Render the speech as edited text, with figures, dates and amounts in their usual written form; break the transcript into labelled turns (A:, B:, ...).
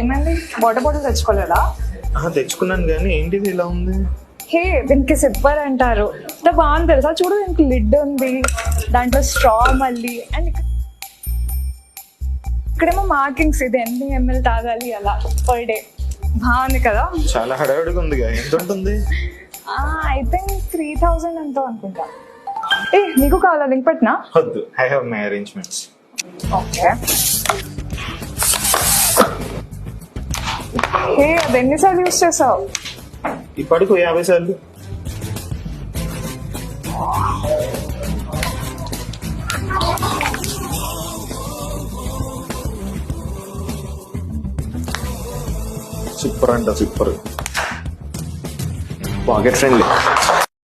A: ఏమైంది? Water bottle తెచ్చుకోలేదా?
B: తెచ్చుకున్నాను కానీ ఏంటిది ఇలా ఉంది?
A: హే, దీనికి సిప్పర్ అంటారు. ఇంత బాగుంది తెలుసా? చూడు, దీనికి లిడ్ ఉంది, దాంట్లో స్ట్రా మళ్ళీ, అండ్ ఇక్కడేమో మార్కింగ్స్, ఇది ఎన్ని ఎంఎల్ తాగాలి అలా పర్ డే. బాగుంది కదా?
B: చాలా హడావిడిగా ఉందిగా. ఎంత ఉంటుంది?
A: ఐ థింక్ 3000 ఎంతో అనుకుంటా. ఏ, నీకు కావాలా? లింక్ పెట్టినా?
B: వద్దు, I have my arrangements.
A: Okay. Hey, అది ఎన్నిసార్లు యూస్ చేసావు?
B: ఇప్పటికి 50 సార్లు. సూపర్ అంట, సూపర్. Pocket friendly.